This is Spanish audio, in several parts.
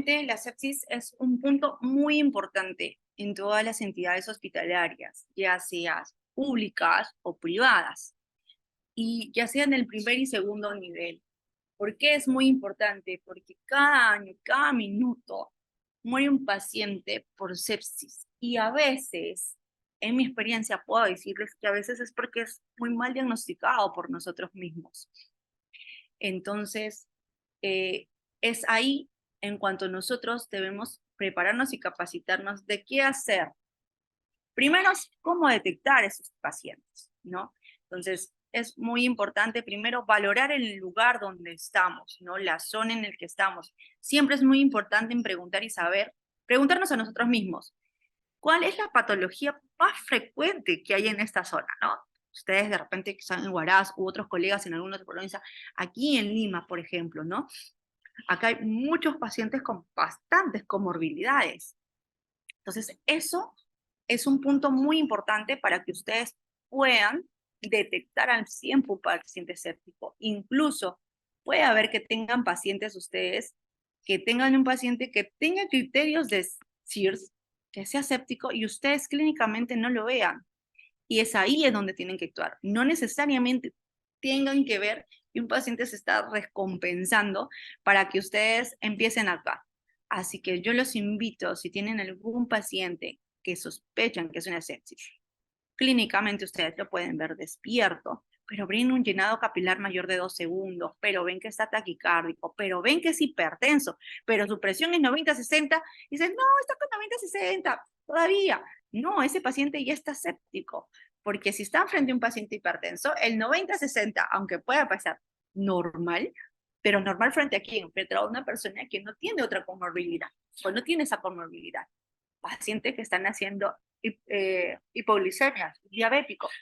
realmente la sepsis es un punto muy importante en todas las entidades hospitalarias, ya sean públicas o privadas, y ya sea en el primer y segundo nivel. ¿Por qué es muy importante? Porque cada año, cada minuto, muere un paciente por sepsis. Y a veces, en mi experiencia, puedo decirles que a veces es porque es muy mal diagnosticado por nosotros mismos. Entonces, es ahí en cuanto nosotros debemos prepararnos y capacitarnos de qué hacer. Primero, cómo detectar esos pacientes, ¿no? Entonces, es muy importante primero valorar el lugar donde estamos, ¿no? La zona en la que estamos. Siempre es muy importante en preguntar y saber, preguntarnos a nosotros mismos, ¿cuál es la patología más frecuente que hay en esta zona, ¿no? Ustedes de repente que están en Huaraz u otros colegas en alguna otra provincia, aquí en Lima, por ejemplo, ¿no? Acá hay muchos pacientes con bastantes comorbilidades. Entonces, eso es un punto muy importante para que ustedes puedan detectar al 100 un paciente séptico. Incluso puede haber que tengan pacientes ustedes, que tengan un paciente que tenga criterios de SIRS, que sea séptico y ustedes clínicamente no lo vean. Y es ahí en donde tienen que actuar. No necesariamente tengan que ver que un paciente se está recompensando para que ustedes empiecen a actuar. Así que yo los invito, si tienen algún paciente que sospechan que es una sepsis, clínicamente ustedes lo pueden ver despierto, pero ven un llenado capilar mayor de 2 segundos, pero ven que está taquicárdico, pero ven que es hipertenso, pero su presión es 90-60, y dicen, no, está con 90-60, todavía. No, ese paciente ya está séptico, porque si están frente a un paciente hipertenso, el 90-60, aunque pueda pasar normal, pero normal frente a quién, frente a una persona que no tiene otra comorbilidad, o no tiene esa comorbilidad. Pacientes que están haciendo hipoglicemias, diabéticos,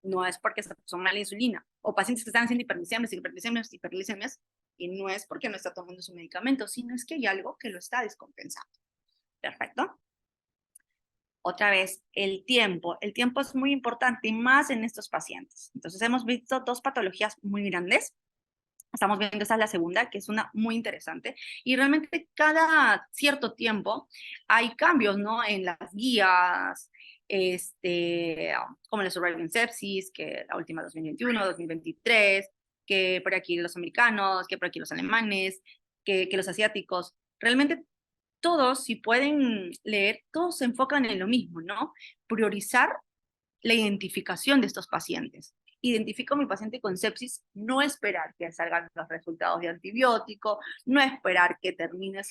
no es porque se puso mala insulina, o pacientes que están haciendo hiperglicemias, y no es porque no está tomando su medicamento, sino es que hay algo que lo está descompensando. Perfecto. Otra vez, el tiempo. El tiempo es muy importante y más en estos pacientes. Entonces hemos visto dos patologías muy grandes. Estamos viendo, esa es la segunda, que es una muy interesante. Y realmente cada cierto tiempo hay cambios, ¿no? En las guías, como la Surviving Sepsis, que la última 2021, 2023, que por aquí los americanos, que por aquí los alemanes, que los asiáticos. Realmente todos, si pueden leer, todos se enfocan en lo mismo, ¿no? Priorizar la identificación de estos pacientes. Identifico a mi paciente con sepsis, no esperar que salgan los resultados de antibiótico, no esperar que termine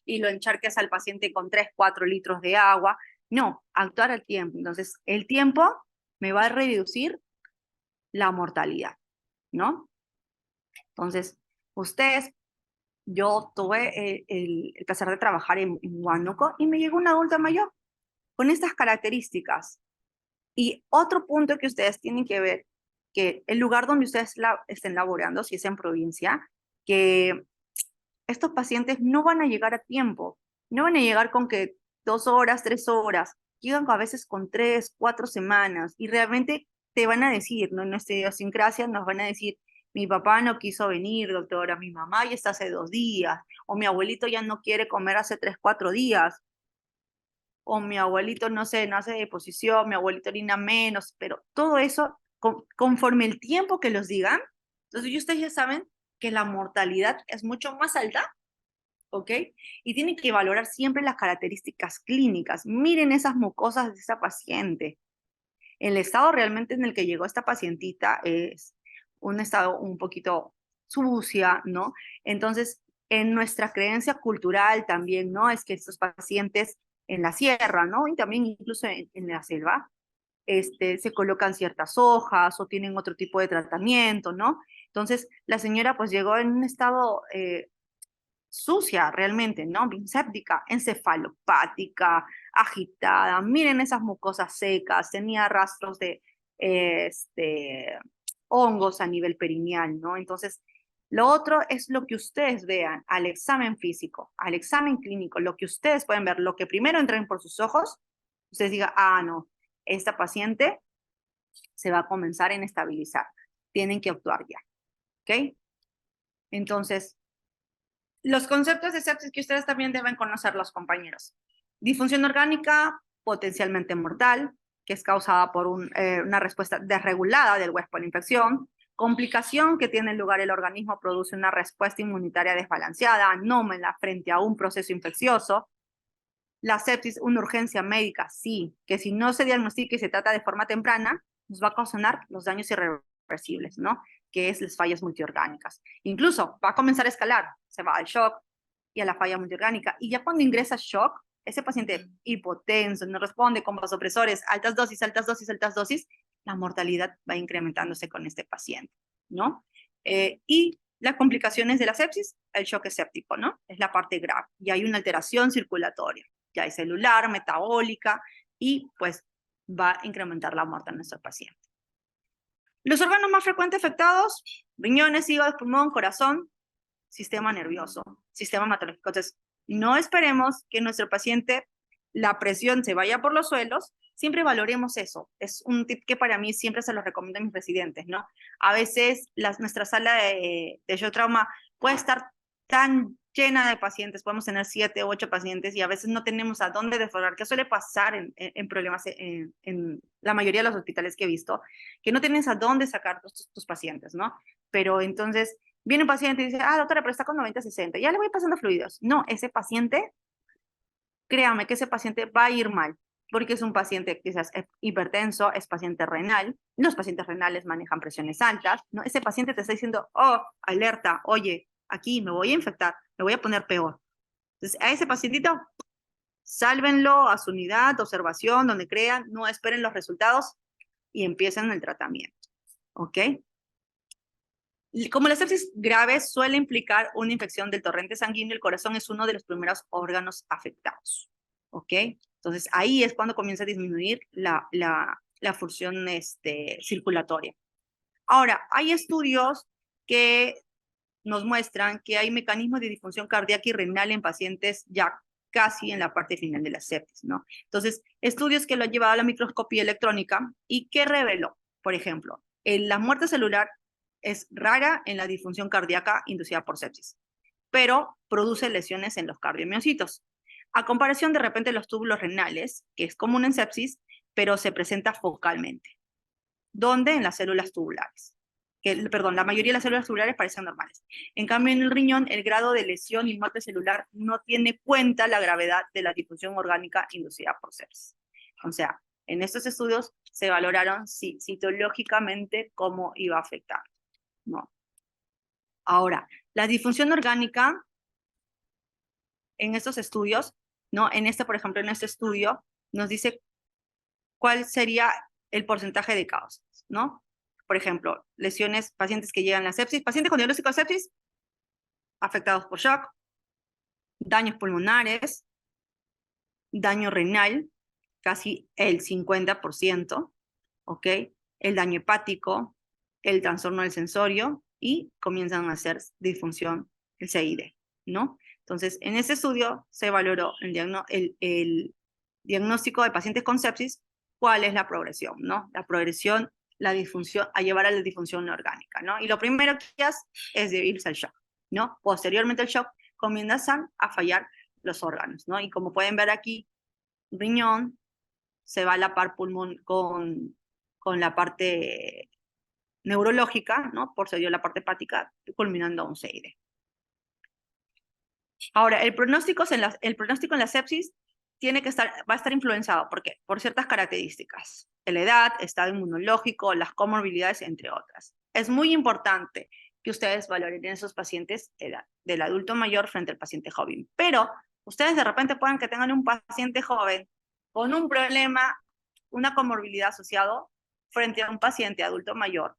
y lo encharques al paciente con 3-4 litros de agua, no, actuar al tiempo. Entonces, el tiempo me va a reducir la mortalidad, ¿no? Entonces, ustedes, yo tuve el placer de trabajar en Huánuco y me llegó una adulta mayor con estas características. Y otro punto que ustedes tienen que ver, que el lugar donde ustedes estén laborando, si es en provincia, que estos pacientes no van a llegar a tiempo, no van a llegar con que 2 horas, 3 horas, llegan a veces con 3, 4 semanas y realmente te van a decir, ¿no? En nuestra idiosincrasia nos van a decir, mi papá no quiso venir, doctora, mi mamá ya está hace 2 días, o mi abuelito ya no quiere comer hace 3, 4 días, o mi abuelito no sé, no hace deposición, mi abuelito orina menos, pero todo eso, conforme el tiempo que los digan, entonces ustedes ya saben que la mortalidad es mucho más alta, ¿ok? Y tienen que valorar siempre las características clínicas. Miren esas mucosas de esa paciente. El estado realmente en el que llegó esta pacientita es un estado un poquito sucia, ¿no? Entonces, en nuestra creencia cultural también, ¿no? Es que estos pacientes en la sierra, ¿no? Y también incluso en la selva, se colocan ciertas hojas o tienen otro tipo de tratamiento, ¿no? Entonces, la señora pues llegó en un estado sucia realmente, ¿no? Biséptica, encefalopática, agitada. Miren esas mucosas secas, tenía rastros de hongos a nivel perineal, ¿no? Entonces, lo otro es lo que ustedes vean al examen físico, al examen clínico, lo que ustedes pueden ver, lo que primero entren por sus ojos, ustedes digan, ah, no, esta paciente se va a comenzar a inestabilizar, tienen que actuar ya, ¿ok? Entonces, Los conceptos de sepsis que ustedes también deben conocer, los compañeros. Disfunción orgánica potencialmente mortal, que es causada por una respuesta desregulada del huésped a la infección. Complicación que tiene lugar el organismo produce una respuesta inmunitaria desbalanceada, anómala frente a un proceso infeccioso. La sepsis, una urgencia médica, sí, que si no se diagnostica y se trata de forma temprana, nos va a ocasionar los daños irreversibles, ¿no? Que es las fallas multiorgánicas. Incluso va a comenzar a escalar, se va al shock y a la falla multiorgánica. Y ya cuando ingresa shock, ese paciente hipotenso, no responde con vasopresores, altas dosis, altas dosis, altas dosis, la mortalidad va incrementándose con este paciente, ¿no? Y las complicaciones de la sepsis, el shock séptico, ¿no? Es la parte grave. Y hay una alteración circulatoria, ya hay celular, metabólica, y pues va a incrementar la muerte en nuestro paciente. Los órganos más frecuentes afectados, riñones, hígado, pulmón, corazón, sistema nervioso, sistema hematológico. Entonces, no esperemos que nuestro paciente, la presión se vaya por los suelos, siempre valoremos eso. Es un tip que para mí siempre se lo recomiendo a mis residentes, ¿no? A veces nuestra sala de shock trauma puede estar tan llena de pacientes, podemos tener 7 u 8 pacientes y a veces no tenemos a dónde desfogar, que suele pasar en problemas en la mayoría de los hospitales que he visto, que no tienes a dónde sacar tus pacientes, ¿no? Pero entonces viene un paciente y dice, doctora, pero está con 90-60, ya le voy pasando fluidos. No, ese paciente, créame que ese paciente va a ir mal, porque es un paciente quizás hipertenso, es paciente renal, los pacientes renales manejan presiones altas, ¿no? Ese paciente te está diciendo, alerta, oye, aquí me voy a infectar, me voy a poner peor. Entonces, a ese pacientito, sálvenlo a su unidad, observación, donde crean, no esperen los resultados y empiecen el tratamiento, ¿ok? Como la sepsis grave suele implicar una infección del torrente sanguíneo, el corazón es uno de los primeros órganos afectados, ¿ok? Entonces, ahí es cuando comienza a disminuir la función circulatoria. Ahora, hay estudios que nos muestran que hay mecanismos de disfunción cardíaca y renal en pacientes ya casi en la parte final de la sepsis, ¿no? Entonces, estudios que lo han llevado a la microscopía electrónica y que reveló, por ejemplo, la muerte celular es rara en la disfunción cardíaca inducida por sepsis, pero produce lesiones en los cardiomiocitos. A comparación de repente los túbulos renales, que es común en sepsis, pero se presenta focalmente. ¿Dónde? En las células tubulares. Perdón, la mayoría de las células tubulares parecen normales. En cambio, en el riñón, el grado de lesión y muerte celular no tiene cuenta la gravedad de la disfunción orgánica inducida por sepsis. O sea, en estos estudios se valoraron citológicamente cómo iba a afectar. No. Ahora, la disfunción orgánica en estos estudios, ¿no? Por ejemplo, en este estudio, nos dice cuál sería el porcentaje de causas, ¿no? Por ejemplo, lesiones, pacientes que llegan a sepsis, pacientes con diagnóstico de sepsis, afectados por shock, daños pulmonares, daño renal, casi el 50%, ¿ok? El daño hepático, el trastorno del sensorio y comienzan a hacer disfunción, el CID, ¿no? Entonces, en ese estudio se valoró el diagnóstico de pacientes con sepsis, cuál es la progresión, ¿no? La progresión, la disfunción, a llevar a la disfunción orgánica, ¿no? Y lo primero que hace es de irse al shock, ¿no? Posteriormente al shock comienzan a fallar los órganos, ¿no? Y como pueden ver aquí, riñón se va a la par pulmón con la parte neurológica, ¿no? Por seguir la parte hepática, culminando a un CID. Ahora, el pronóstico en la sepsis va a estar influenciado, ¿por qué? Por ciertas características. La edad, estado inmunológico, las comorbilidades, entre otras. Es muy importante que ustedes valoren esos pacientes edad, del adulto mayor frente al paciente joven. Pero ustedes de repente pueden que tengan un paciente joven con un problema, una comorbilidad asociado frente a un paciente adulto mayor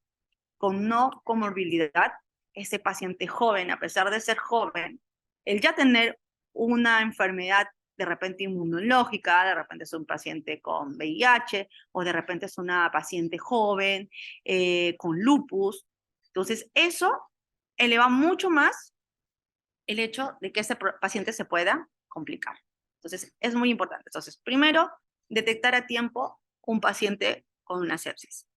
con no comorbilidad. Ese paciente joven, a pesar de ser joven, el ya tener una enfermedad de repente inmunológica, de repente es un paciente con VIH, o de repente es una paciente joven con lupus. Entonces, eso eleva mucho más el hecho de que ese paciente se pueda complicar. Entonces, es muy importante. Entonces, primero, detectar a tiempo un paciente con una sepsis.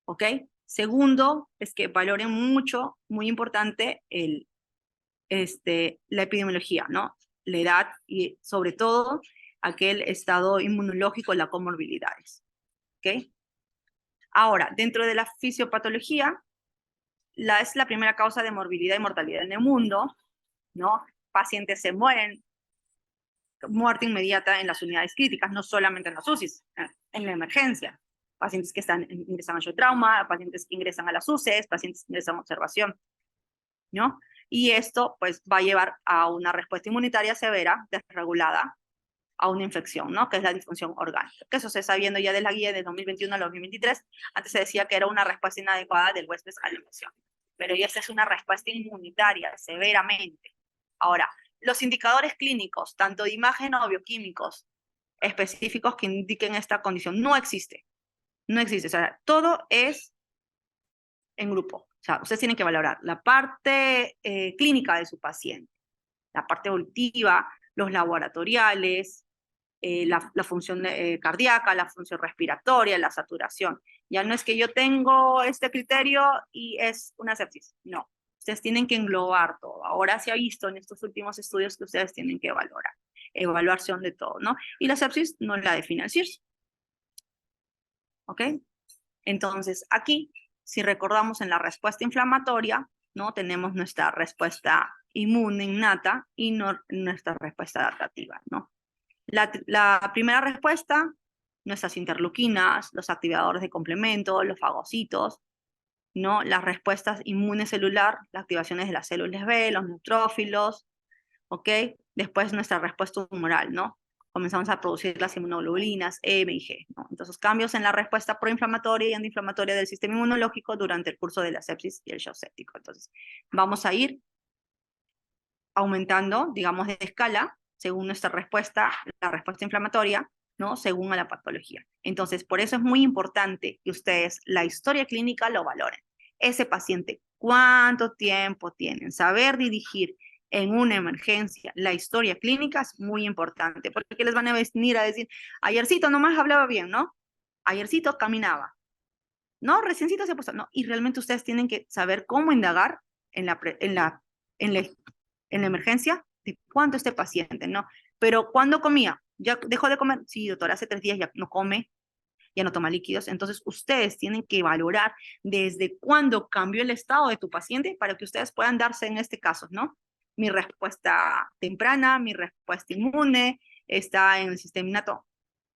¿Ok? Segundo, es que valoren mucho, muy importante, la epidemiología, ¿no? La edad y sobre todo aquel estado inmunológico, las comorbilidades, ¿ok? Ahora, dentro de la fisiopatología, es la primera causa de morbilidad y mortalidad en el mundo, ¿no? Pacientes se mueren, muerte inmediata en las unidades críticas, no solamente en las UCIs, en la emergencia. Pacientes que ingresan a shock trauma, pacientes que ingresan a las UCEs, pacientes que ingresan a observación, ¿no? Y esto, pues, va a llevar a una respuesta inmunitaria severa, desregulada, a una infección, ¿no? Que es la disfunción orgánica. Que eso se está viendo ya de la guía de 2021 al 2023. Antes se decía que era una respuesta inadecuada del huésped a la infección. Pero ya esta es una respuesta inmunitaria, severamente. Ahora, los indicadores clínicos, tanto de imagen o bioquímicos, específicos que indiquen esta condición, no existe. No existe. O sea, todo es en grupo. O sea, ustedes tienen que valorar la parte clínica de su paciente, la parte evolutiva, los laboratoriales, la función cardíaca, la función respiratoria, la saturación. Ya no es que yo tengo este criterio y es una sepsis. No, ustedes tienen que englobar todo. Ahora se ha visto en estos últimos estudios que ustedes tienen que valorar. Evaluación de todo, ¿no? Y la sepsis no la define el CIRS. ¿Ok? Entonces, aquí, si recordamos en la respuesta inflamatoria, ¿no? Tenemos nuestra respuesta inmune innata y nuestra respuesta adaptativa, ¿no? La primera respuesta, nuestras interleuquinas, los activadores de complemento, los fagocitos, ¿no? Las respuestas inmunes celular, las activaciones de las células B, los neutrófilos, ¿ok? Después nuestra respuesta humoral, ¿no? Comenzamos a producir las inmunoglobulinas M y G, ¿no? Entonces, cambios en la respuesta proinflamatoria y antiinflamatoria del sistema inmunológico durante el curso de la sepsis y el shock séptico. Entonces, vamos a ir aumentando, digamos, de escala, según nuestra respuesta, la respuesta inflamatoria, ¿no? Según a la patología. Entonces, por eso es muy importante que ustedes la historia clínica lo valoren. Ese paciente, ¿cuánto tiempo tienen? Saber dirigir en una emergencia la historia clínica es muy importante, porque les van a venir a decir, ayercito nomás hablaba bien, ¿no? Ayercito caminaba, ¿no? Reciencito se puso, ¿no? Y realmente ustedes tienen que saber cómo indagar en en la en la emergencia de cuánto este paciente, ¿no? Pero ¿cuándo comía? ¿Ya dejó de comer? Sí, doctor, hace 3 días ya no come, ya no toma líquidos. Entonces, ustedes tienen que valorar desde cuándo cambió el estado de tu paciente para que ustedes puedan darse en este caso, ¿no? Mi respuesta temprana, mi respuesta inmune, está en el sistema innato.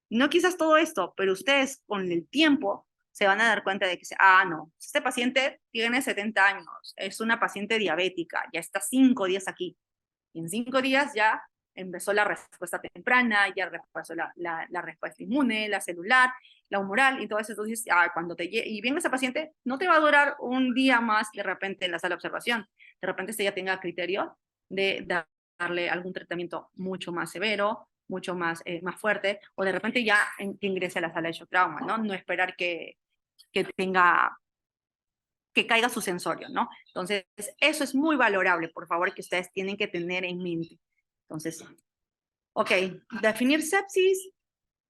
No quizás todo esto, pero ustedes con el tiempo se van a dar cuenta de que, no, este paciente tiene 70 años, es una paciente diabética, ya está 5 días aquí. Y en 5 días ya empezó la respuesta temprana, ya empezó la respuesta inmune, la celular, la humoral y todo eso. Entonces, cuando y venga ese paciente, no te va a durar un día más de repente en la sala de observación. De repente usted ya tenga criterio de darle algún tratamiento mucho más severo, mucho más fuerte, o de repente ya que ingrese a la sala de shock trauma, ¿no? No esperar que tenga que caiga su sensorio, ¿no? Entonces, eso es muy valorable, por favor, que ustedes tienen que tener en mente. Entonces, ok, definir sepsis,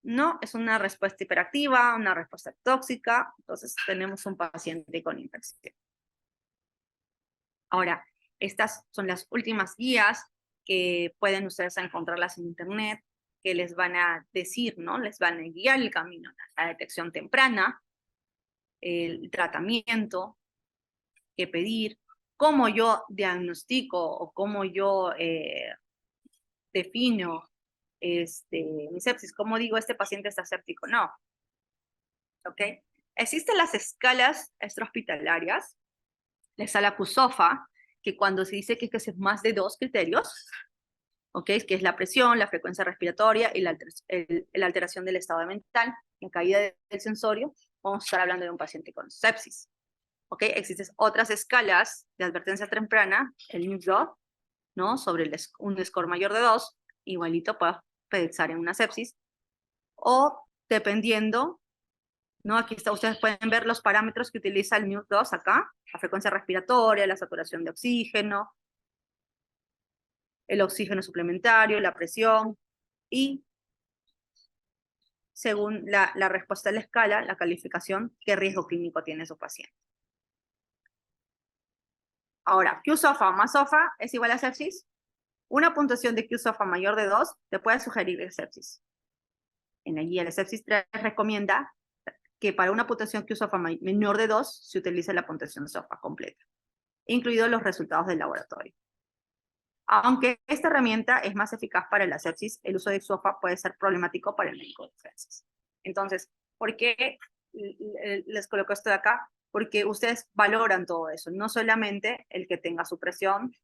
no, es una respuesta hiperactiva, una respuesta tóxica, entonces tenemos un paciente con infección. Ahora, estas son las últimas guías que pueden ustedes encontrarlas en internet, que les van a decir, ¿no? Les van a guiar el camino a la detección temprana, el tratamiento, que pedir, cómo yo diagnostico o cómo yo defino mi sepsis, cómo digo este paciente está séptico, no, ¿ok? Existen las escalas extrahospitalarias, la escala CUSOFA, que cuando se dice que es más de 2 criterios, ¿ok? Que es la presión, la frecuencia respiratoria y la alteración del estado mental, la caída del sensorio, vamos a estar hablando de un paciente con sepsis. ¿Ok? Existen otras escalas de advertencia temprana, el NIC2, ¿no? Sobre un score mayor de 2, igualito puede pensar en una sepsis, o dependiendo, ¿no? Aquí está, ustedes pueden ver los parámetros que utiliza el NIC2 acá, la frecuencia respiratoria, la saturación de oxígeno, el oxígeno suplementario, la presión, y según la respuesta de la escala, la calificación, qué riesgo clínico tiene su paciente. Ahora, Q-SOFA más SOFA es igual a sepsis. Una puntuación de Q-SOFA mayor de 2 te puede sugerir sepsis. En la guía de sepsis 3 recomienda que para una puntuación Q-SOFA menor de 2 se utilice la puntuación SOFA completa, incluidos los resultados del laboratorio. Aunque esta herramienta es más eficaz para la sepsis, el uso de SOFA puede ser problemático para el médico de sepsis. Entonces, ¿por qué les coloco esto de acá? Porque ustedes valoran todo eso, no solamente el que tenga su presión,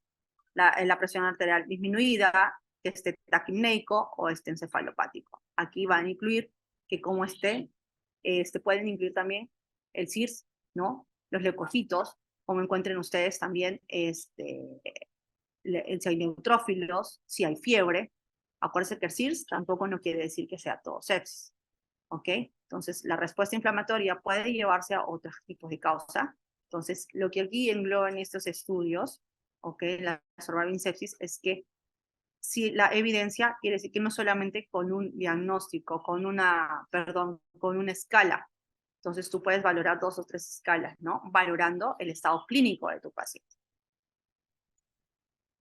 la presión arterial disminuida, que esté taquimneico o esté encefalopático. Aquí van a incluir que como pueden incluir también el CIRS, ¿no? Los leucocitos, como encuentren ustedes también si hay neutrófilos, si hay fiebre. Acuérdense que el CIRS tampoco no quiere decir que sea todo sepsis, ¿ok? Entonces, la respuesta inflamatoria puede llevarse a otros tipos de causa. Entonces, lo que aquí engloba en estos estudios, ¿ok? La Surviving Sepsis, es que si la evidencia quiere decir que no solamente con un diagnóstico, con una escala. Entonces, tú puedes valorar 2 o 3 escalas, ¿no? Valorando el estado clínico de tu paciente.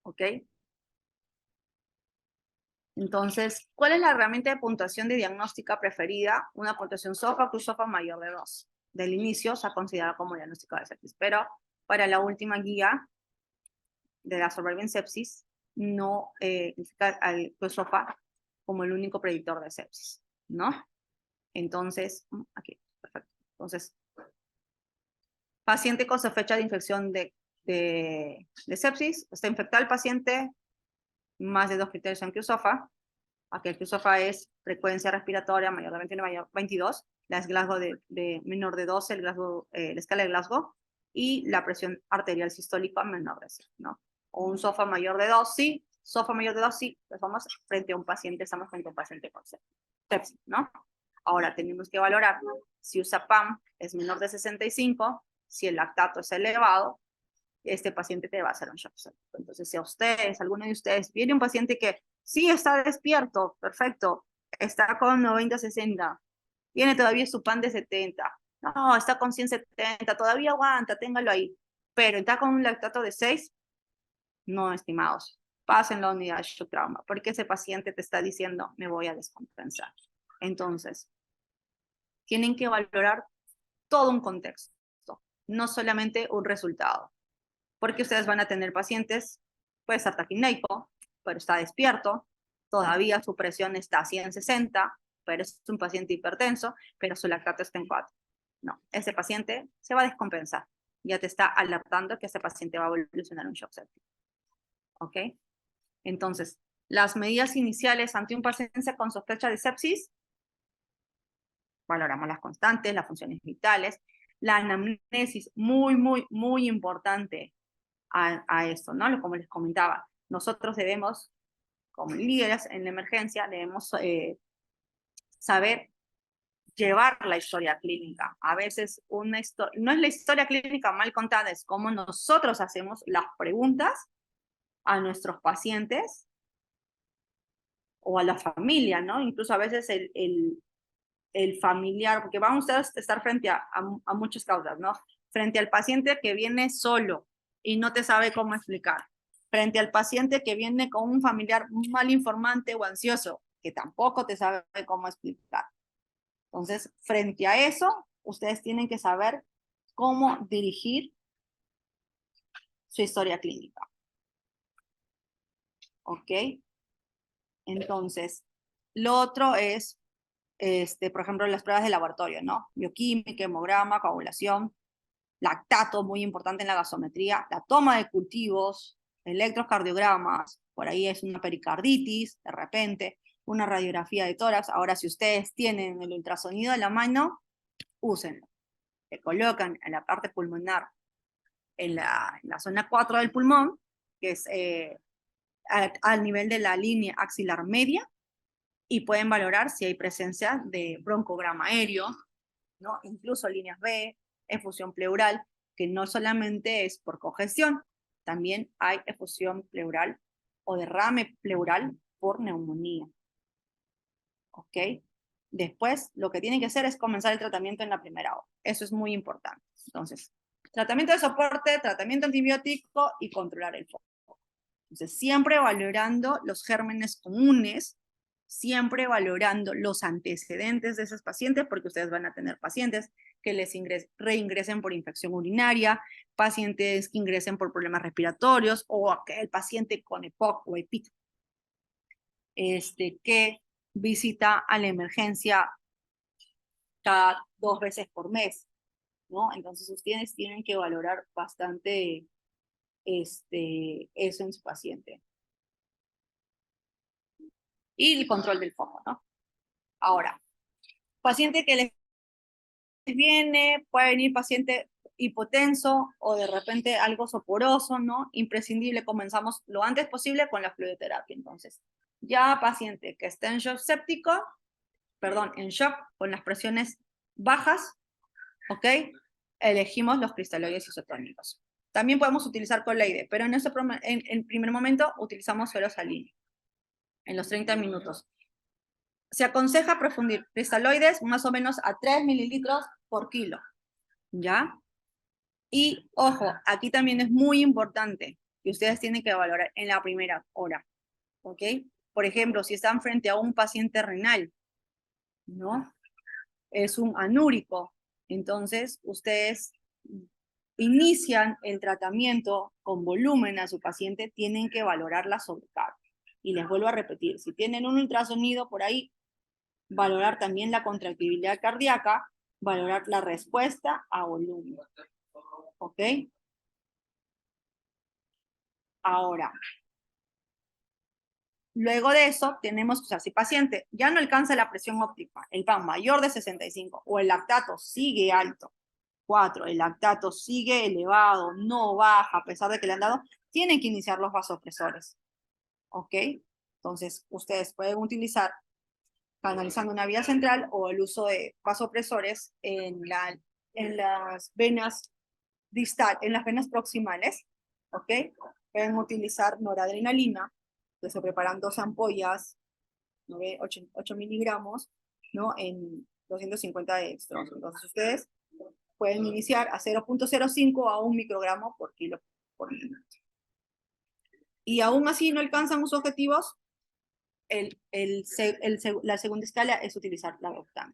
¿Ok? Entonces, ¿cuál es la herramienta de puntuación de diagnóstica preferida? Una puntuación SOFA, Q-SOFA mayor de 2. Del inicio se ha considerado como diagnóstico de sepsis, pero para la última guía de la Surviving Sepsis no identifica al Q-SOFA como el único predictor de sepsis, ¿no? Entonces, aquí, perfecto. Entonces, paciente con sospecha de infección de sepsis, está infectado el paciente, más de 2 criterios en Q-SOFA. Aquí el Q-SOFA es frecuencia respiratoria mayor de 21, mayor 22, la es Glasgow de menor de 12, la escala de Glasgow, y la presión arterial sistólica menor de 6, ¿no? O un SOFA mayor de 2, sí, SOFA mayor de 2, sí, pues vamos frente a un paciente, estamos frente a un paciente con sepsis, ¿no? Ahora tenemos que valorar si USAPAM es menor de 65, si el lactato es elevado, este paciente te va a hacer un shock séptico. Entonces, si a ustedes, alguno de ustedes, viene un paciente que sí está despierto, perfecto, está con 90-60, tiene todavía su PAN de 70, no, está con 170, todavía aguanta, téngalo ahí, pero está con un lactato de 6, no, estimados, pasen la unidad de shock trauma, porque ese paciente te está diciendo, me voy a descompensar. Entonces, tienen que valorar todo un contexto, no solamente un resultado, porque ustedes van a tener pacientes, puede estar taquimneico, pero está despierto, todavía su presión está a 160, pero es un paciente hipertenso, pero su lactato está en 4. No, ese paciente se va a descompensar. Ya te está alertando que ese paciente va a evolucionar un shock séptico. ¿Ok? Entonces, las medidas iniciales ante un paciente con sospecha de sepsis, valoramos las constantes, las funciones vitales, la anamnesis, muy, muy, muy importante a esto, ¿no? Como les comentaba, nosotros debemos, como líderes en la emergencia, debemos saber llevar la historia clínica. A veces no es la historia clínica mal contada, es cómo nosotros hacemos las preguntas a nuestros pacientes o a la familia, ¿no? Incluso a veces el familiar, porque van ustedes a estar frente a muchas causas, ¿no? Frente al paciente que viene solo y no te sabe cómo explicar. Frente al paciente que viene con un familiar mal informante o ansioso, que tampoco te sabe cómo explicar. Entonces, frente a eso, ustedes tienen que saber cómo dirigir su historia clínica. ¿Ok? Entonces, lo otro es, por ejemplo, las pruebas de laboratorio, ¿no? Bioquímica, hemograma, coagulación, lactato, muy importante en la gasometría, la toma de cultivos, electrocardiogramas, por ahí es una pericarditis, de repente, una radiografía de tórax. Ahora, si ustedes tienen el ultrasonido de la mano, úsenlo. Se colocan en la parte pulmonar, en la zona 4 del pulmón, que es al nivel de la línea axilar media, y pueden valorar si hay presencia de broncograma aéreo, ¿no? Incluso líneas B, efusión pleural, que no solamente es por congestión, también hay efusión pleural o derrame pleural por neumonía. ¿Ok? Después, lo que tienen que hacer es comenzar el tratamiento en la primera hora. Eso es muy importante. Entonces, Tratamiento de soporte, tratamiento antibiótico y controlar el foco. Entonces, siempre valorando los gérmenes comunes, siempre valorando los antecedentes de esos pacientes, porque ustedes van a tener pacientes que les reingresen por infección urinaria, pacientes que ingresen por problemas respiratorios, o aquel paciente con EPOC o EPIC, que visita a la emergencia cada 2 veces por mes, ¿no? Entonces ustedes tienen que valorar bastante eso en su paciente. Y el control del foco, ¿no? Ahora, paciente que les viene, puede venir paciente hipotenso o de repente algo soporoso, ¿no? Imprescindible, comenzamos lo antes posible con la fluidoterapia. Entonces, ya paciente que está en shock séptico, perdón, en shock con las presiones bajas, ¿ok? Elegimos los cristaloides isotónicos. También podemos utilizar coloide, pero en primer momento utilizamos suero salino en los 30 minutos. Se aconseja profundir cristaloides más o menos a 3 mililitros por kilo, ¿ya? Y ojo, aquí también es muy importante que ustedes tienen que valorar en la primera hora, ¿ok? Por ejemplo, si están frente a un paciente renal, ¿no? Es un anúrico, entonces ustedes inician el tratamiento con volumen a su paciente, tienen que valorar la sobrecarga. Y les vuelvo a repetir, si tienen un ultrasonido por ahí, valorar también la contractibilidad cardíaca, valorar la respuesta a volumen. ¿Ok? Ahora, luego de eso, tenemos, o sea, si paciente ya no alcanza la presión óptima, el PAN mayor de 65 o el lactato sigue alto, 4, el lactato sigue elevado, no baja a pesar de que le han dado, tienen que iniciar los vasopresores. ¿Ok? Entonces, ustedes pueden utilizar canalizando una vía central o el uso de vasopresores en las venas en las venas proximales, ¿ok? Pueden utilizar noradrenalina, que se preparan 2 ampollas, 8 miligramos, ¿no? En 250 de extras. Entonces ustedes pueden iniciar a 0.05 a 1 microgramo por kilo por minuto. Y aún así no alcanzan sus objetivos, la segunda escala es utilizar la octana.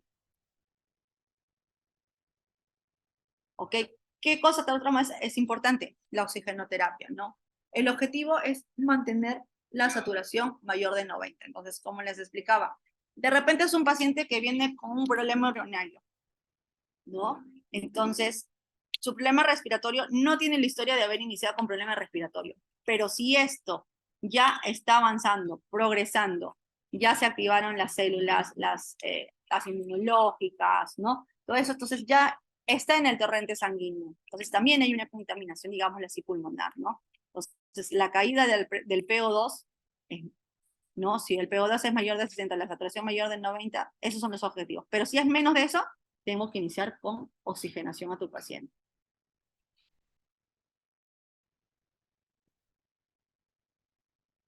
¿Ok? ¿Qué cosa otra más es importante? La oxigenoterapia, ¿no? El objetivo es mantener la saturación mayor de 90. Entonces, como les explicaba, de repente es un paciente que viene con un problema urinario, ¿no? Entonces, su problema respiratorio no tiene la historia de haber iniciado con problema respiratorio, pero si esto ya está avanzando, progresando, ya se activaron las células, las inmunológicas, ¿no? Todo eso, entonces ya está en el torrente sanguíneo. Entonces también hay una contaminación, digamos, así pulmonar, ¿no? Entonces la caída del PO2, ¿no? Si el PO2 es mayor de 60, la saturación mayor de 90, esos son los objetivos. Pero si es menos de eso, tengo que iniciar con oxigenación a tu paciente.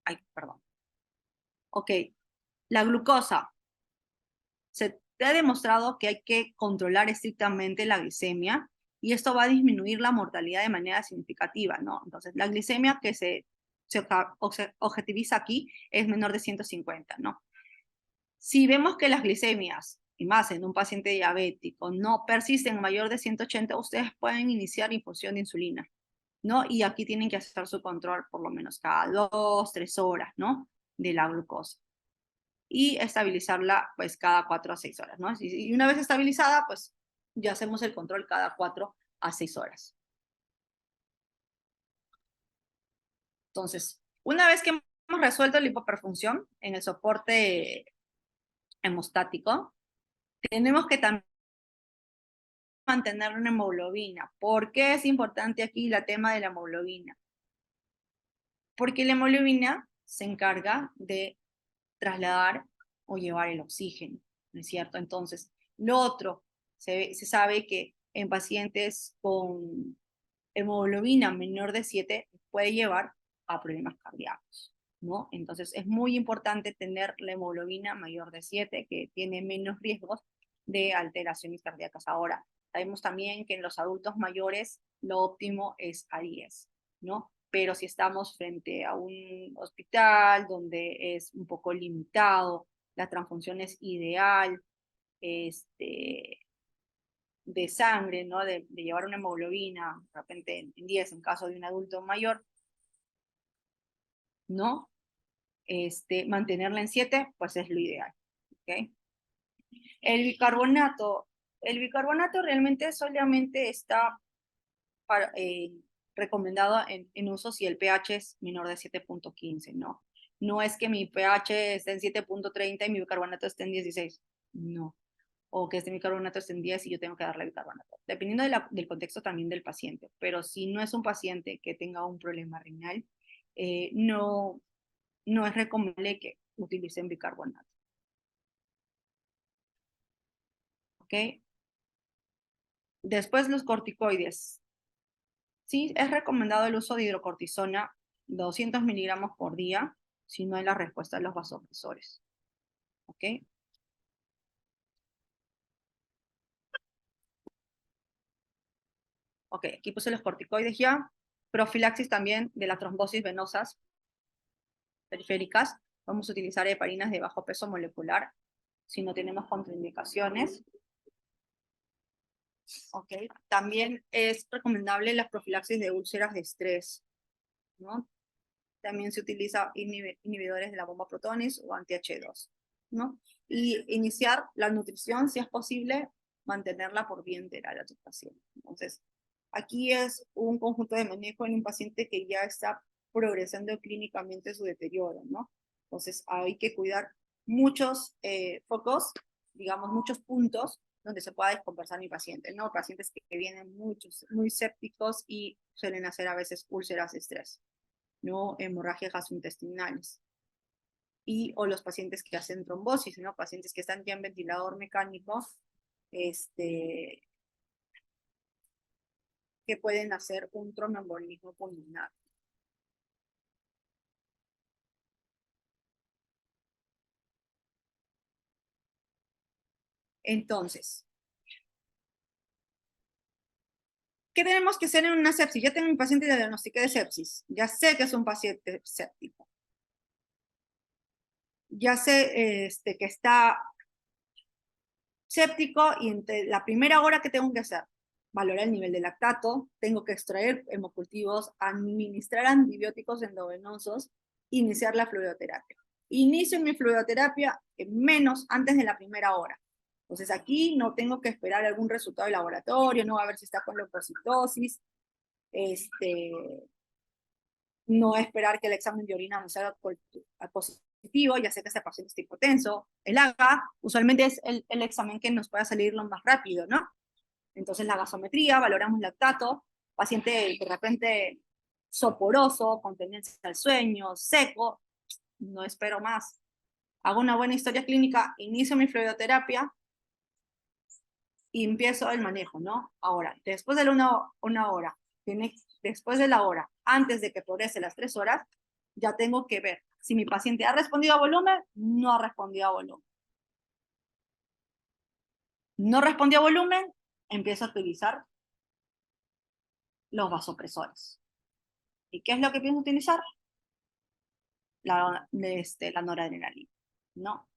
Ay, perdón. Ok, la glucosa. Se ha demostrado que hay que controlar estrictamente la glicemia y esto va a disminuir la mortalidad de manera significativa, ¿no? Entonces, la glicemia que se objetiviza aquí es menor de 150, ¿no? Si vemos que las glicemias, y más en un paciente diabético, no persisten mayor de 180, ustedes pueden iniciar infusión de insulina, ¿no? Y aquí tienen que hacer su control por lo menos cada 2, 3 horas, ¿no? De la glucosa. Y estabilizarla pues cada 4 a 6 horas, ¿no? Y una vez estabilizada, pues ya hacemos el control cada 4 a 6 horas. Entonces, una vez que hemos resuelto la hipoperfunción en el soporte hemostático, tenemos que también mantener una hemoglobina. ¿Por qué es importante aquí el tema de la hemoglobina? Porque la hemoglobina se encarga de trasladar o llevar el oxígeno, ¿no es cierto? Entonces, lo otro, se sabe que en pacientes con hemoglobina menor de 7 puede llevar a problemas cardíacos, ¿no? Entonces, es muy importante tener la hemoglobina mayor de 7, que tiene menos riesgos de alteraciones cardíacas. Ahora, sabemos también que en los adultos mayores lo óptimo es a 10, ¿no? Pero si estamos frente a un hospital donde es un poco limitado, la transfusión es ideal, de sangre, ¿no? De llevar una hemoglobina, de repente en 10 en caso de un adulto mayor, ¿no? Mantenerla en 7, pues es lo ideal, ¿ok? El bicarbonato, el bicarbonato realmente solamente está para, recomendado en uso si el pH es menor de 7.15, ¿no? No es que mi pH esté en 7.30 y mi bicarbonato esté en 16, no. O que mi bicarbonato esté en 10 y yo tengo que darle bicarbonato. Dependiendo del contexto también del paciente. Pero si no es un paciente que tenga un problema renal, no, no es recomendable que utilicen bicarbonato. ¿Ok? Después los corticoides. Sí, es recomendado el uso de hidrocortisona 200 miligramos por día si no hay la respuesta de los vasopresores. ¿Ok? Ok, aquí puse los corticoides ya. Profilaxis también de las trombosis venosas periféricas. Vamos a utilizar heparinas de bajo peso molecular si no tenemos contraindicaciones. ¿Ok? También es recomendable la profilaxis de úlceras de estrés, ¿no? También se utiliza inhibidores de la bomba protones o anti-H2, ¿no? Y iniciar la nutrición, si es posible, mantenerla por vía enteral a tu paciente. Entonces, aquí es un conjunto de manejo en un paciente que ya está progresando clínicamente su deterioro, ¿no? Entonces, hay que cuidar muchos focos, digamos, muchos puntos donde se pueda descompensar mi paciente, ¿no? Pacientes que vienen muy sépticos y suelen hacer a veces úlceras de estrés, ¿no? Hemorragias gastrointestinales. Y, o los pacientes que hacen trombosis, ¿no? Pacientes que están ya en ventilador mecánico, que pueden hacer un tromboembolismo pulmonar. Entonces, ¿qué tenemos que hacer en una sepsis? Ya tengo mi paciente de diagnóstico de sepsis. Ya sé que es un paciente séptico. Ya sé que está séptico y la primera hora que tengo que hacer, valorar el nivel de lactato, tengo que extraer hemocultivos, administrar antibióticos endovenosos, iniciar la fluidoterapia. Inicio mi fluidoterapia menos antes de la primera hora. Entonces aquí no tengo que esperar algún resultado de laboratorio, no a ver si está con leucocitosis, no esperar que el examen de orina me salga positivo, ya sé que ese paciente está hipotenso. El AGA usualmente es el examen que nos pueda salir lo más rápido, ¿no? Entonces la gasometría, valoramos lactato, paciente de repente soporoso, con tendencia al sueño, seco, no espero más. Hago una buena historia clínica, inicio mi fluidoterapia y empiezo el manejo, ¿no? Ahora, después de una hora, después de la hora, antes de que progrese las 3 horas, ya tengo que ver si mi paciente ha respondido a volumen, no ha respondido a volumen. No respondió a volumen, empiezo a utilizar los vasopresores. ¿Y qué es lo que pienso utilizar? La noradrenalina, ¿no?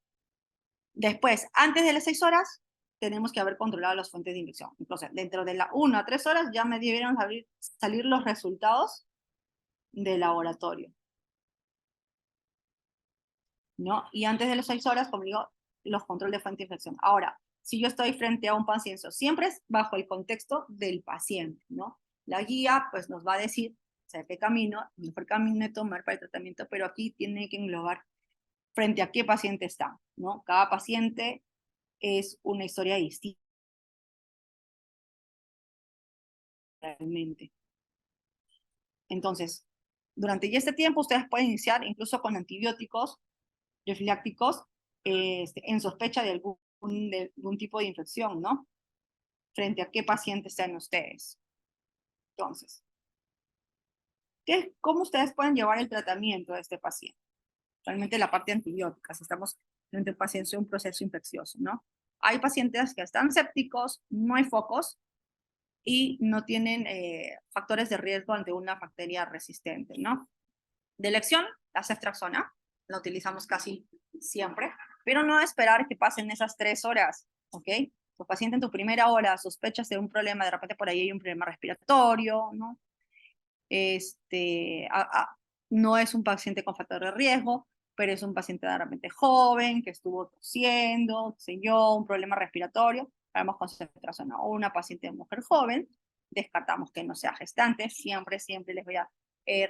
Después, antes de las 6 horas, tenemos que haber controlado las fuentes de infección. Entonces, dentro de la 1 a 3 horas ya me debieron salir los resultados del laboratorio, ¿no? Y antes de las 6 horas, como digo, los controles de fuente de infección. Ahora, si yo estoy frente a un paciente, siempre es bajo el contexto del paciente, ¿no? La guía, pues, nos va a decir, ¿sabe qué camino? El mejor camino de tomar para el tratamiento, pero aquí tiene que englobar frente a qué paciente está, ¿no? Cada paciente es una historia distinta realmente. Entonces, durante ya este tiempo ustedes pueden iniciar incluso con antibióticos profilácticos en sospecha de algún tipo de infección, ¿no? Frente a qué pacientes sean ustedes. Entonces, ¿cómo ustedes pueden llevar el tratamiento de este paciente? Realmente la parte antibiótica, si estamos frente a un paciente en un proceso infeccioso, ¿no? Hay pacientes que están sépticos, no hay focos, y no tienen factores de riesgo ante una bacteria resistente, ¿no? De elección, la ceftriaxona, la utilizamos casi siempre, pero no esperar que pasen esas 3 horas, ¿ok? Tu paciente en tu primera hora sospechas de un problema, de repente por ahí hay un problema respiratorio, ¿no? No es un paciente con factor de riesgo, pero es un paciente de repente joven, que estuvo tosiendo, qué sé yo, un problema respiratorio, hablamos con ceftriaxona. O una paciente mujer joven, descartamos que no sea gestante, siempre les voy a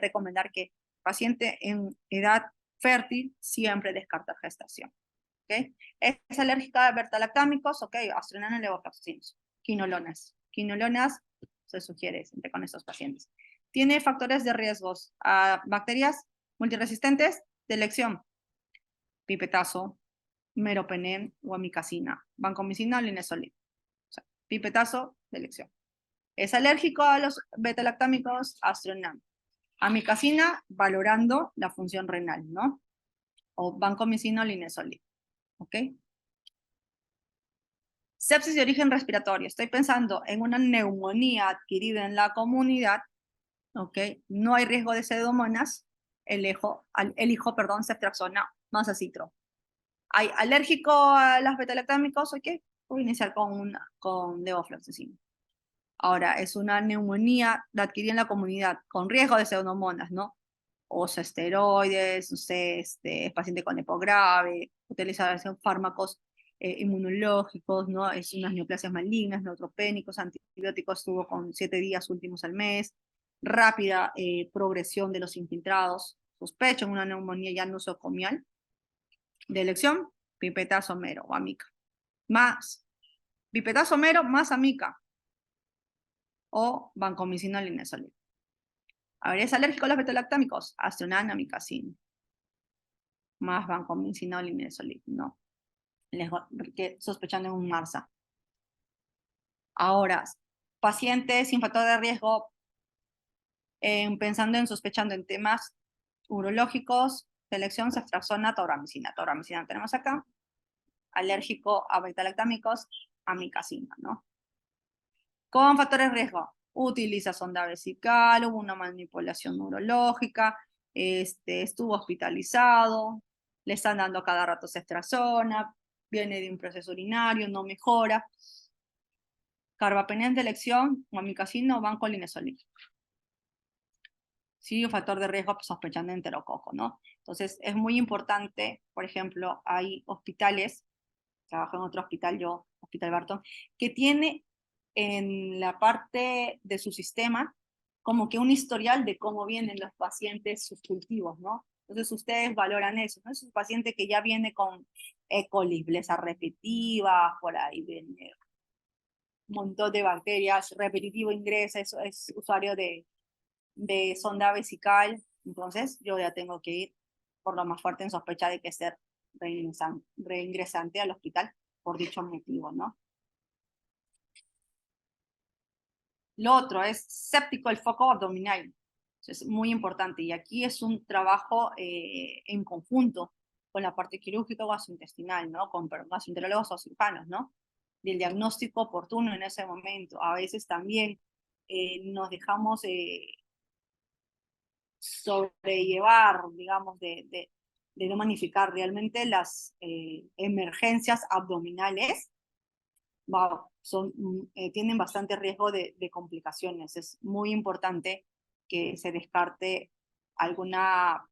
recomendar que paciente en edad fértil, siempre descartar gestación. ¿Okay? ¿Es alérgica a beta-lactámicos? Ok, astronano, levofloxacinos. Quinolonas. Quinolonas se sugiere siempre con estos pacientes. Tiene factores de riesgos a bacterias multiresistentes de elección. Pipetazo, meropenem o amicacina. Vancomicina o linezolid. O sea, pipetazo de elección. ¿Es alérgico a los beta-lactámicos? Astronam. Amicacina, valorando la función renal, ¿no? O vancomicina o linezolid. ¿Ok? Sepsis de origen respiratorio. Estoy pensando en una neumonía adquirida en la comunidad, ¿ok? No hay riesgo de pseudomonas, elijo ceftriaxona más acitro. ¿Hay alérgico a las beta-lactámicos? Ok, voy a iniciar con levofloxacina. Ahora, es una neumonía adquirida en la comunidad con riesgo de pseudomonas, ¿no? O esteroides, no sé, es paciente con EPO grave, utilización fármacos inmunológicos, ¿no? Es unas neoplasias malignas, neutropénicos, antibióticos, estuvo con 7 días últimos al mes, rápida progresión de los infiltrados, sospecho en una neumonía ya nosocomial, de elección, pipetazo mero o amica. Más, pipetazo mero más amica, o vancomicina o linezolid. A ver, ¿es alérgico a los beta-lactámicos? Astronana, amicacina. Más vancomicina o linezolid, no. Sospechando en un MARSA. Ahora, pacientes sin factor de riesgo, pensando en sospechando en temas urológicos, selección ceftriaxona, tauramicina. Tauramicina tenemos acá. Alérgico a beta-lactámicos, amicacina, ¿no? Con factores de riesgo, utiliza sonda vesical, hubo una manipulación neurológica, estuvo hospitalizado, le están dando cada rato ceftriaxona, viene de un proceso urinario, no mejora. Carbapenem de elección, o amicacina o vancomicina. Sí, un factor de riesgo pues, sospechando enterococo, ¿no? Entonces, es muy importante, por ejemplo, hay hospitales, trabajo en otro hospital yo, Hospital Barton, que tiene en la parte de su sistema como que un historial de cómo vienen los pacientes sus cultivos, ¿no? Entonces ustedes valoran eso, ¿no? Es un paciente que ya viene con E. coli, repetitiva, por ahí viene un montón de bacterias, repetitivo ingresa, es usuario de sonda vesical, entonces yo ya tengo que ir por lo más fuerte en sospecha de que ser reingresante al hospital por dicho motivo, ¿no? Lo otro es séptico el foco abdominal. Es muy importante y aquí es un trabajo en conjunto con la parte quirúrgica o gastrointestinal, ¿no? Con gastroenterólogos o cirujanos, ¿no? Del diagnóstico oportuno en ese momento. A veces también nos dejamos sobrellevar, digamos, de no magnificar realmente las emergencias abdominales. Wow, tienen bastante riesgo de complicaciones. Es muy importante que se descarte alguna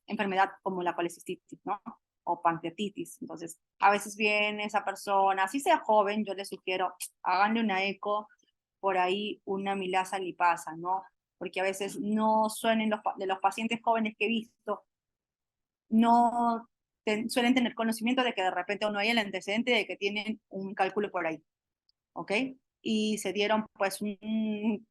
enfermedad como la colecistitis, ¿no? O pancreatitis. Entonces, a veces viene esa persona, así sea joven, yo les sugiero, háganle una eco, por ahí una amilasa lipasa, ¿no? Porque a veces no suelen de los pacientes jóvenes que he visto, no suelen tener conocimiento de que de repente no hay el antecedente de que tienen un cálculo por ahí, ¿ok? Y se dieron pues un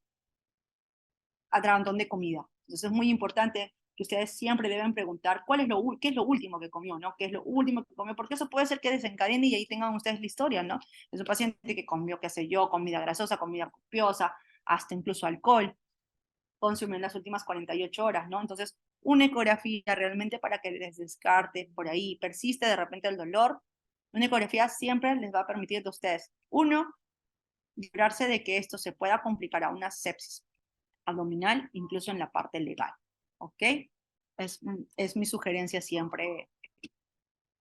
atragantón de comida. Entonces es muy importante que ustedes siempre deben preguntar qué es lo último que comió, ¿no? ¿Qué es lo último que comió? Porque eso puede ser que desencadene y ahí tengan ustedes la historia, ¿no? Es un paciente que comió, qué sé yo, comida grasosa, comida copiosa, hasta incluso alcohol, consumió en las últimas 48 horas, ¿no? Entonces, una ecografía realmente para que les descarte por ahí, persiste de repente el dolor, una ecografía siempre les va a permitir a ustedes, uno, librarse de que esto se pueda complicar a una sepsis abdominal, incluso en la parte legal, ¿ok? Es mi sugerencia siempre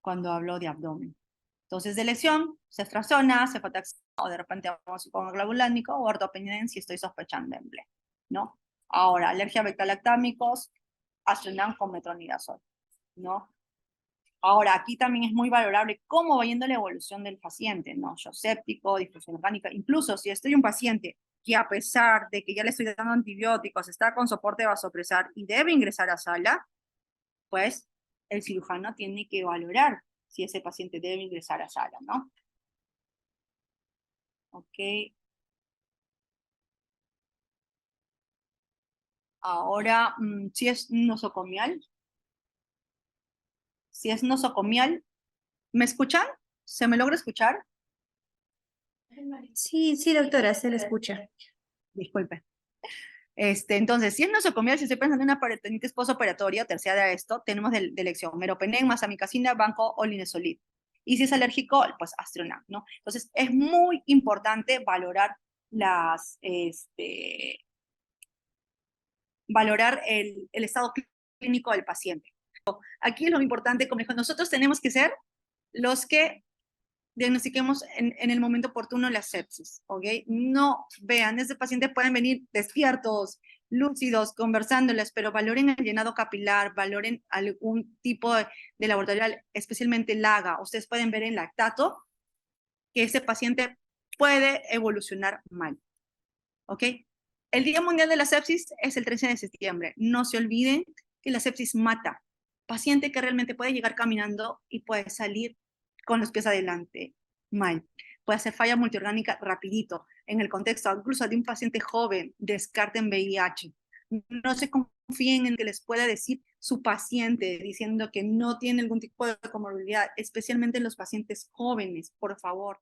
cuando hablo de abdomen. Entonces, de lesión, ceftriaxona, cefataxona, o de repente vamos con glabulánico o ortopenia si estoy sospechando en BLE, ¿no? Ahora, alergia a beta-lactámicos, Astronam con metronidazol, ¿no? Ahora, aquí también es muy valorable cómo va yendo la evolución del paciente, ¿no? Shock séptico, disfunción orgánica, incluso si estoy un paciente que a pesar de que ya le estoy dando antibióticos, está con soporte vasopresor y debe ingresar a sala, pues el cirujano tiene que valorar si ese paciente debe ingresar a sala, ¿no? Ok. Ahora, si es nosocomial, ¿me escuchan? ¿Se me logra escuchar? Sí, sí, doctora, se le escucha. Disculpe. Entonces, si es nosocomial, si estoy pensando en una peritonitis postoperatoria, terciaria a esto, tenemos de elección meropenem, amikacina, banco o linesolid. Y si es alérgico, pues Astronam, ¿no? Entonces, es muy importante valorar valorar el estado clínico del paciente. Aquí es lo importante, como dijo, nosotros tenemos que ser los que diagnostiquemos en el momento oportuno la sepsis, ¿ok? No vean, estos pacientes pueden venir despiertos, lúcidos, conversándoles, pero valoren el llenado capilar, valoren algún tipo de laboratorial, especialmente LAGA. Ustedes pueden ver en lactato que ese paciente puede evolucionar mal, ¿ok? El Día Mundial de la Sepsis es el 13 de septiembre. No se olviden que la sepsis mata. Paciente que realmente puede llegar caminando y puede salir con los pies adelante mal. Puede hacer falla multiorgánica rapidito. En el contexto incluso de un paciente joven, descarten VIH. No se confíen en que les pueda decir su paciente diciendo que no tiene algún tipo de comorbilidad, especialmente en los pacientes jóvenes, por favor.